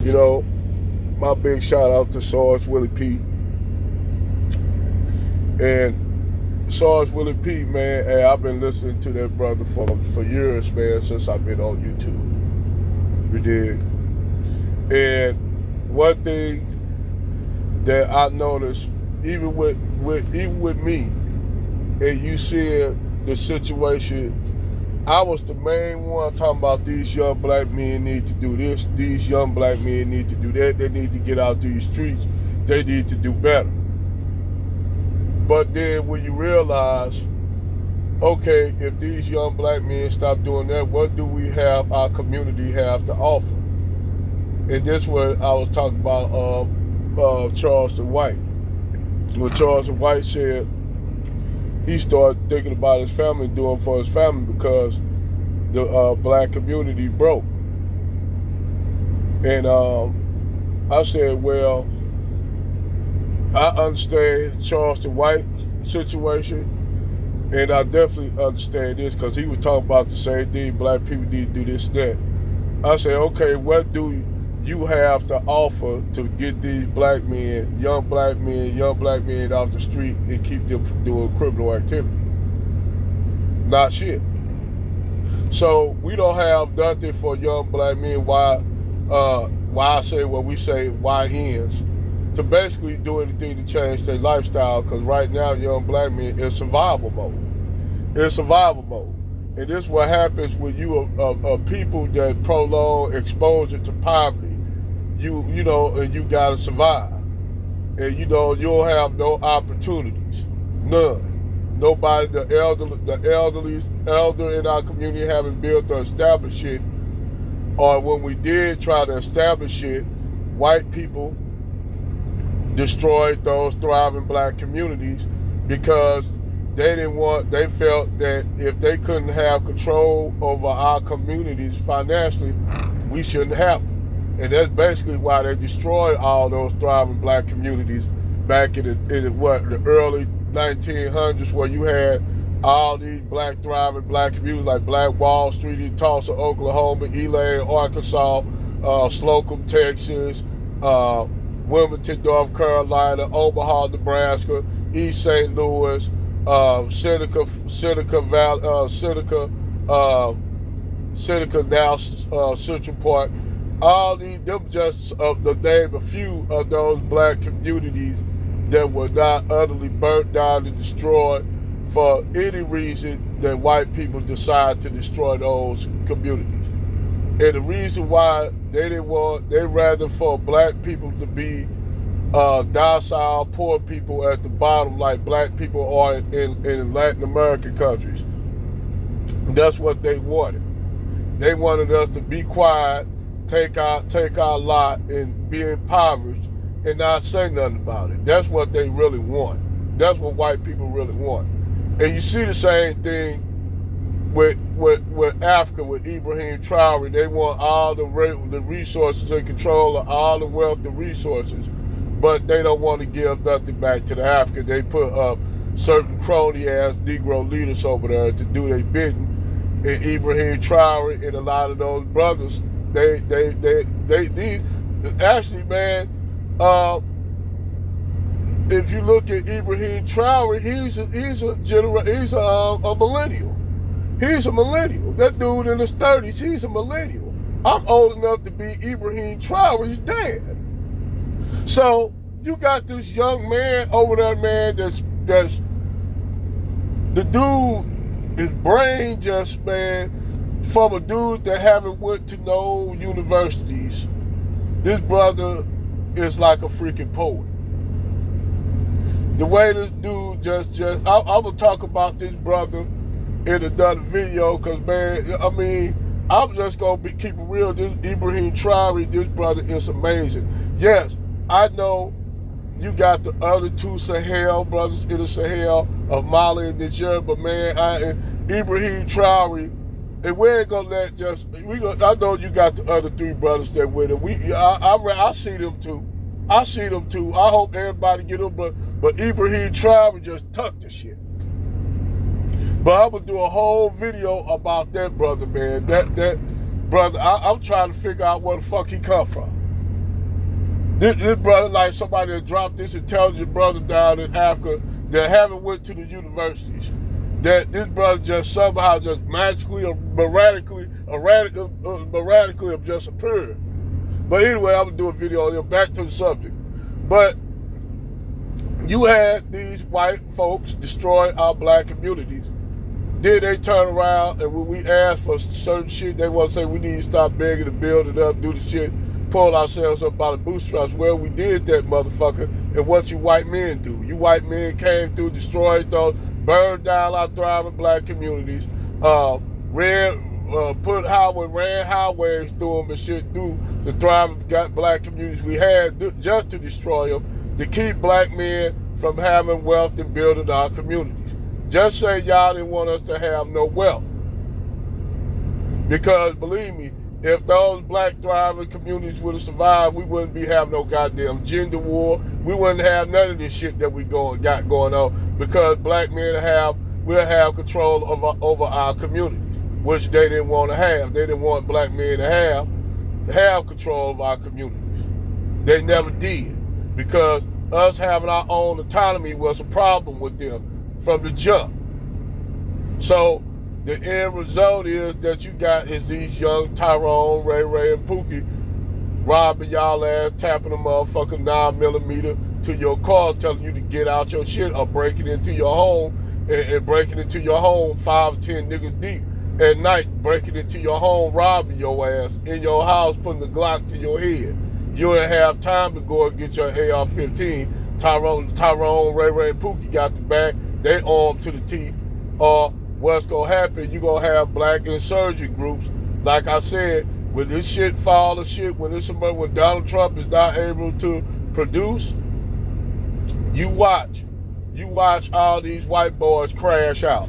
You know, my big shout out to Sarge Willie P. And Sarge Willie P, man, hey, I've been listening to that brother for years, man, since I've been on YouTube. You dig? And one thing that I noticed, even with me, and you see the situation, I was the main one talking about these young black men need to do this, these young black men need to do that, they need to get out to these streets, they need to do better. But then when you realize, okay, if these young black men stop doing that, what do we have, our community have to offer? And this is what I was talking about Charleston White. When Charleston White said he started thinking about his family, doing for his family because the black community broke. And I said, well, I understand Charleston White situation, and I definitely understand this because he was talking about the same thing, black people need to do this and that. I said, okay, what do you have to offer to get these black men off the street and keep them from doing criminal activity? Not shit. So we don't have nothing for young black men. Why I say what we say, YNs, to basically do anything to change their lifestyle, because right now young black men in survival mode. In survival mode. And this is what happens when you are people that prolong exposure to poverty. You know, and you gotta survive. And you know, you'll have no opportunities. None. Nobody, the elder in our community haven't built or established it. Or when we did try to establish it, white people destroyed those thriving black communities because they felt that if they couldn't have control over our communities financially, we shouldn't have them. And that's basically why they destroyed all those thriving black communities back in the early 1900s, where you had all these thriving black communities like Black Wall Street in Tulsa, Oklahoma, Elaine, Arkansas, Slocum, Texas, Wilmington, North Carolina, Omaha, Nebraska, East St. Louis, Seneca now Central Park. All these, them just the name a few of those black communities that were not utterly burnt down and destroyed for any reason that white people decide to destroy those communities. And the reason why they rather for black people to be docile, poor people at the bottom like black people are in Latin American countries. That's what they wanted. They wanted us to be quiet, take our lot and be impoverished and not say nothing about it. That's what they really want. That's what white people really want. And you see the same thing with Africa, with Ibrahim Traore. They want all the resources and control of all the wealth and resources, but they don't want to give nothing back to the African. They put up certain crony-ass Negro leaders over there to do their bidding. And Ibrahim Traore and a lot of those brothers, they actually, man, if you look at Ibrahim Traore, he's a millennial. He's a millennial. That dude in his 30s, he's a millennial. I'm old enough to be Ibrahim Traore's dad. So you got this young man over there, man, that's the dude, his brain just, man, from a dude that haven't went to no universities. This brother is like a freaking poet. The way this dude I'm gonna talk about this brother in another video, cause man, I mean, I'm just gonna keep it real. This Ibrahim Traore, this brother is amazing. Yes, I know you got the other two Sahel brothers in the Sahel of Mali and Niger, but man, Ibrahim Traore, and we ain't gonna let I know you got the other three brothers that with him. I see them too. I see them too. I hope everybody get them, but Ibrahim Traore just tucked the shit. But I'm gonna do a whole video about that brother, man. That brother, I'm trying to figure out where the fuck he come from. This brother, like somebody that dropped this intelligent brother down in Africa that haven't went to the universities. That this brother just somehow just magically or miraculously have just appeared. But anyway, I'm gonna do a video on him. Back to the subject. But you had these white folks destroy our black communities. Then they turn around and when we ask for certain shit, they want to say we need to stop begging to build it up, do the shit, pull ourselves up by the bootstraps. Well, we did that, motherfucker. And what you white men do? You white men came through, destroyed those, burned down our thriving black communities, ran highways through them and shit through the thriving black communities we had just to destroy them, to keep black men from having wealth and building our communities. Just say y'all didn't want us to have no wealth. Because believe me, if those black thriving communities would have survived, we wouldn't be having no goddamn gender war. We wouldn't have none of this shit that we got going on, because black men will have control over our communities, which they didn't want to have. They didn't want black men to have control of our communities. They never did, because us having our own autonomy was a problem with them from the jump. So the end result is that you got is these young Tyrone, Ray, and Pookie robbing y'all ass, tapping a motherfucking 9mm to your car, telling you to get out your shit, or breaking into your home and breaking into your home 5 or 10 niggas deep at night, breaking into your home, robbing your ass in your house, putting the Glock to your head. You didn't have time to go and get your AR-15. Tyrone, Ray, and Pookie got the back. They armed to the teeth. Or what's gonna happen, you gonna have black insurgent groups. Like I said, when this shit fall to shit, when Donald Trump is not able to produce, you watch all these white boys crash out.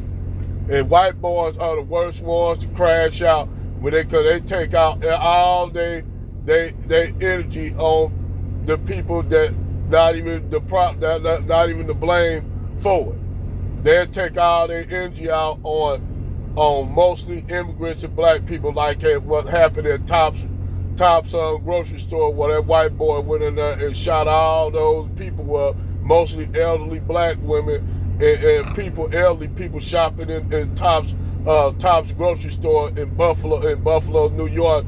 And white boys are the worst ones to crash out cause they take out all they energy on the people that not even the blame for it. They'll take all their energy out on mostly immigrants and black people, like what happened at Tops grocery store, where that white boy went in there and shot all those people up, mostly elderly black women and elderly people shopping in Tops grocery store in Buffalo, New York.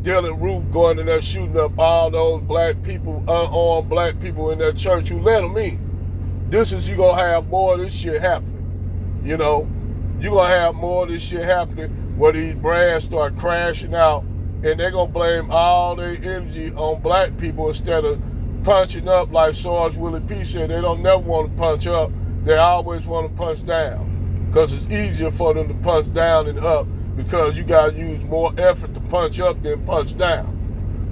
Dylan Roof going in there shooting up all those black people, unarmed black people in that church who let them in. You gonna have more of this shit happening. You know, you gonna have more of this shit happening where these brands start crashing out, and they're gonna blame all their energy on black people instead of punching up like Sarge Willie P said. They don't never want to punch up. They always want to punch down, because it's easier for them to punch down than up, because you gotta use more effort to punch up than punch down.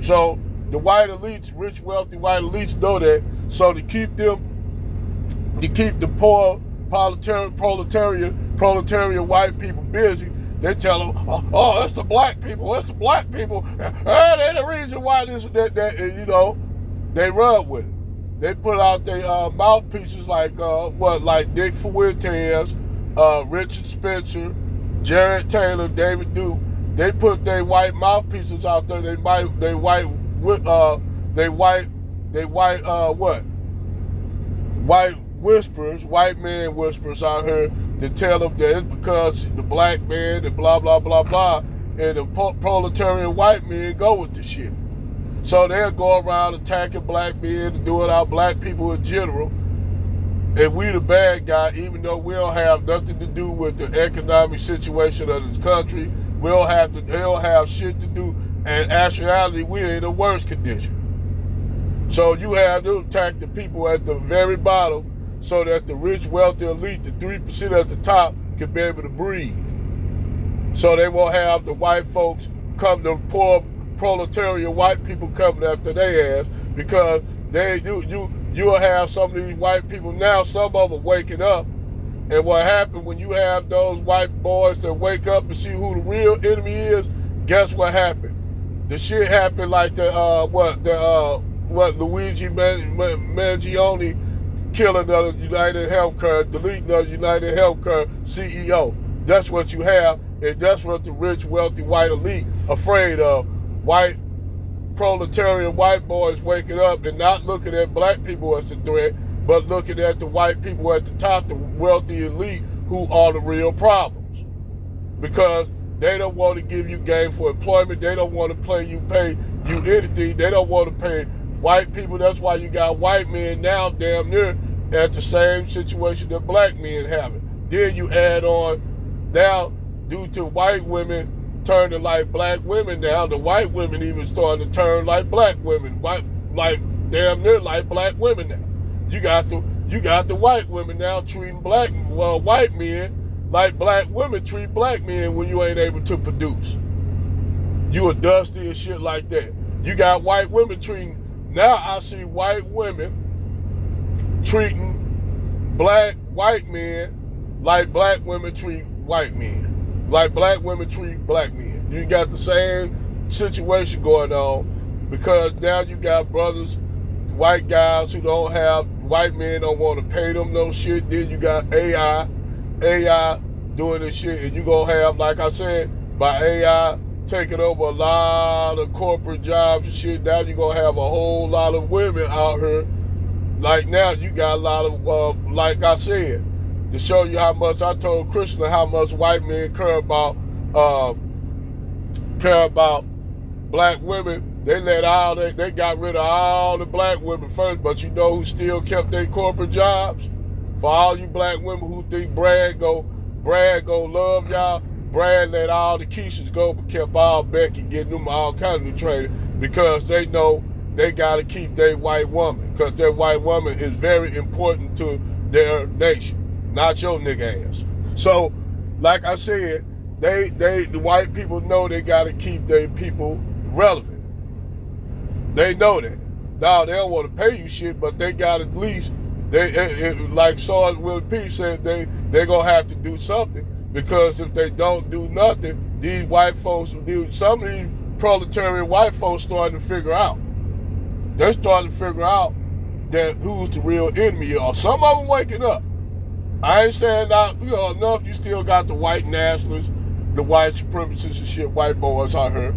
So the white elites, rich, wealthy white elites know that. So to keep the poor proletarian white people busy, they tell them, oh, it's the black people, They're the reason why they run with it. They put out their mouthpieces like Dick Fuentes, Richard Spencer, Jared Taylor, David Duke. They put their white mouthpieces out there. White whisperers, white man whisperers out here to tell them that it's because the black man and blah, blah, blah, blah, and the proletarian white men go with the shit. So they'll go around attacking black men and doing our black people in general. And we the bad guy, even though we don't have nothing to do with the economic situation of this country. They don't have shit to do, and actuality, we're in a worse condition. So you have to attack the people at the very bottom, so that the rich, wealthy elite, the 3% at the top, can be able to breathe. So they won't have the white folks the poor proletarian white people coming after their ass, because you'll have some of these white people now, some of them waking up. And what happened when you have those white boys that wake up and see who the real enemy is, guess what happened? The shit happened like Luigi Mangione killing the United Healthcare, deleting the United Healthcare CEO. That's what you have, and that's what the rich, wealthy, white elite afraid of. White proletarian white boys waking up and not looking at black people as a threat, but looking at the white people at the top, the wealthy elite, who are the real problems. Because they don't want to give you gainful employment. They don't want to pay you anything. They don't want to pay white people. That's why you got white men now damn near at the same situation that black men have it. Then you add on now, due to white women turning like black women now, the white women even starting to turn like black women, like damn near like black women now. You got the white women now treating white men like black women treat black men when you ain't able to produce. You a dusty and shit like that. You got white women treating, now I see white women treating white men like black women treat white men. Like black women treat black men. You got the same situation going on because now you got brothers, white guys who don't have, white men don't want to pay them no shit. Then you got AI doing this shit, and you gonna have, like I said, by AI taking over a lot of corporate jobs and shit, now you gonna have a whole lot of women out here. Like now you got a lot of, like I said, to show you how much I told Krishna how much white men care about black women. They got rid of all the black women first, but you know who still kept their corporate jobs? For all you black women who think Brad go love y'all, Brad let all the Keishas go, but kept all Becky, getting them all kinds of training because they know they got to keep their white woman, because their white woman is very important to their nation, not your nigga ass. So, like I said, the white people know they got to keep their people relevant. They know that. Now, they don't want to pay you shit, but they got at least, like Sergeant Willie P said, they going to have to do something, because if they don't do nothing, these white folks, some of these proletarian white folks starting to figure out. They're starting to figure out that who's the real enemy are. Some of them waking up. I ain't saying not, enough. You still got the white nationalists, the white supremacists and shit, white boys out here.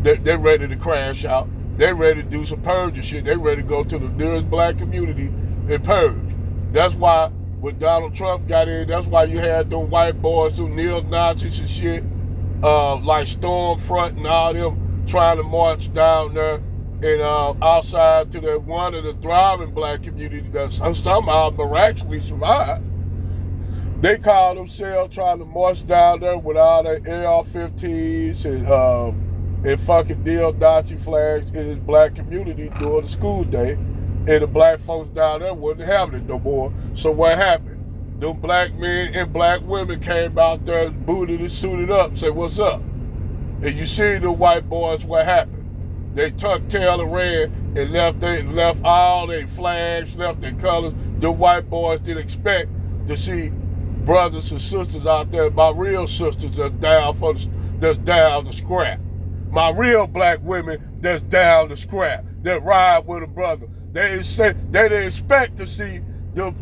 They're ready to crash out. They're ready to do some purge and shit. They're ready to go to the nearest black community and purge. That's why when Donald Trump got in, that's why you had them white boys who neo-Nazis and shit, like Stormfront and all them trying to march down there and outside to that one of the thriving black community that somehow miraculously survived. They call themselves trying to march down there with all their AR-15s and fucking neo-Nazi flags in his black community during the school day, and the black folks down there wasn't having it no more. So what happened? Them black men and black women came out there booted and suited up and said, "What's up?" And you see the white boys, what happened? They tucked tail and ran and left all their flags, left their colors. The white boys didn't expect to see brothers and sisters out there, my real sisters that's down to scrap. My real black women that's down to scrap, that ride with a brother. They didn't expect to see the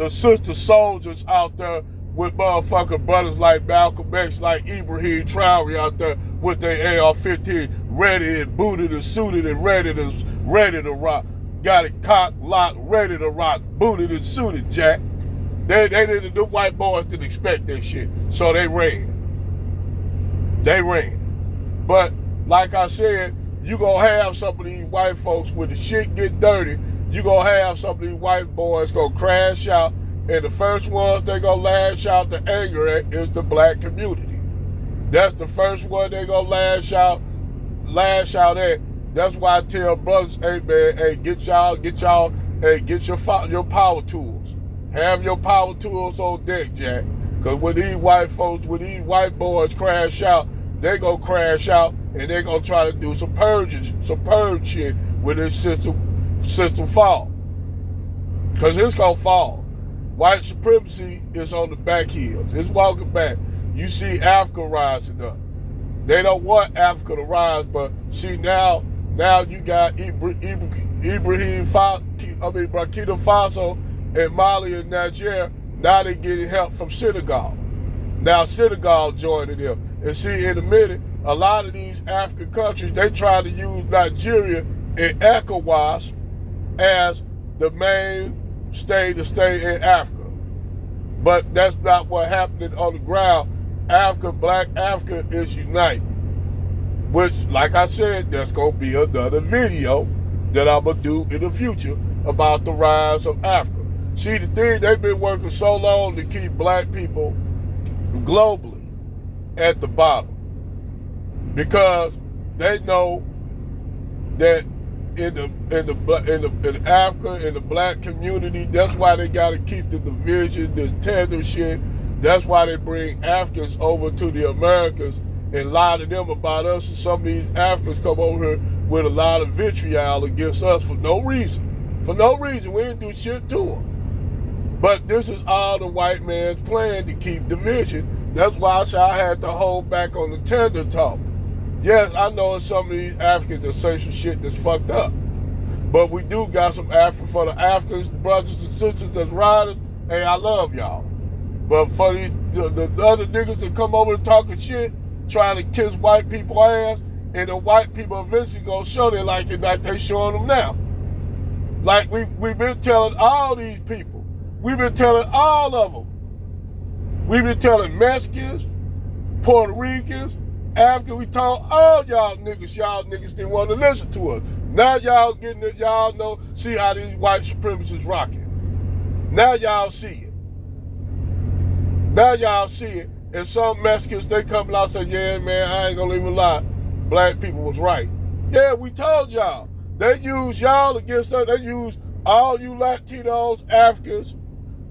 sister soldiers out there with motherfucking brothers like Malcolm X, like Ibrahim Traore out there with their AR-15, ready and booted and suited and ready to rock. Got it cocked, locked, ready to rock, booted and suited, Jack. The white boys didn't expect that shit, so they ran. But like I said, you gonna have some of these white folks when the shit get dirty, you gonna have some of these white boys gonna crash out, and the first ones they gonna lash out the anger at is the black community. That's the first one they gonna lash out at. That's why I tell brothers, hey man, hey, get your power tools. Have your power tools on deck, Jack. Cause when these white boys crash out, they gonna crash out and they gonna try to do some purge shit when this system fall. Cause it's gonna fall. White supremacy is on the back heels. It's walking back. You see Africa rising up. They don't want Africa to rise, but see now you got Burkina Faso and Mali and Niger. Now they getting help from Senegal. Now Senegal joining them. And see, in a minute, a lot of these African countries, they try to use Nigeria and ECOWAS as the main state to stay in Africa. But that's not what happened on the ground. Africa, black Africa is united. Which, like I said, there's going to be another video that I'm going to do in the future about the rise of Africa. See, the thing, they've been working so long to keep black people globally at the bottom. Because they know that in Africa, in the black community, that's why they got to keep the division, this tether shit. That's why they bring Africans over to the Americas and lie to them about us. And some of these Africans come over here with a lot of vitriol against us for no reason. For no reason. We didn't do shit to them. But this is all the white man's plan to keep division. That's why I said I had to hold back on the tender talk. Yes, I know some of these Africans that say some shit that's fucked up. But we do got some African, for the Africans, brothers and sisters that's riding, hey, I love y'all. But for the other niggas that come over and talking shit, trying to kiss white people ass, and the white people eventually gonna show they like it like they showing them now. Like we've been telling all these people. We've been telling all of them. We've been telling Mexicans, Puerto Ricans, Africans. We told all y'all niggas didn't want to listen to us. Now y'all getting it, y'all know, see how these white supremacists rocking. Now y'all see it. Now y'all see it. And some Mexicans, they come out and say, yeah, man, I ain't gonna even lie. Black people was right. Yeah, we told y'all. They use y'all against us. They use all you Latinos, Africans,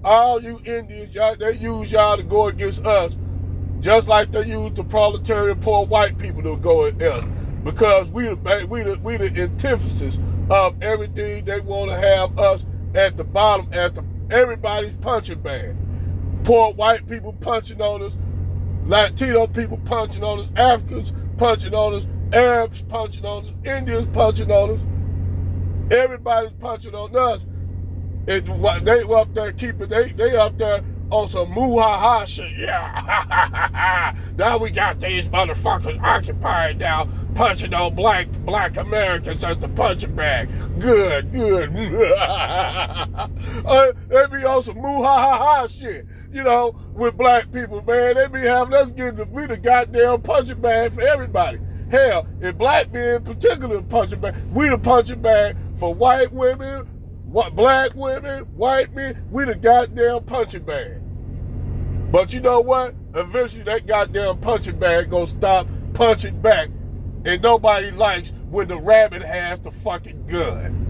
all you Indians, they use y'all to go against us. Just like they use the proletariat poor white people to go at us. Because we the antithesis of everything they want to have us at the bottom, everybody's punching bag. Poor white people punching on us, Latino people punching on us, Africans punching on us, Arabs punching on us, Indians punching on us. Everybody's punching on us. And they up there they up there on some moo-ha-ha shit. Yeah, now we got these motherfuckers occupied now, punching on black Americans as the punching bag. Good. They be on some moo-ha-ha shit, you know, with black people, man. They be having us we the goddamn punching bag for everybody. Hell, if black men in particular punching bag, we the punching bag for white women, black women, white men, we the goddamn punching bag. But you know what? Eventually that goddamn punching bag gonna stop punching back. And nobody likes when the rabbit has the fucking gun.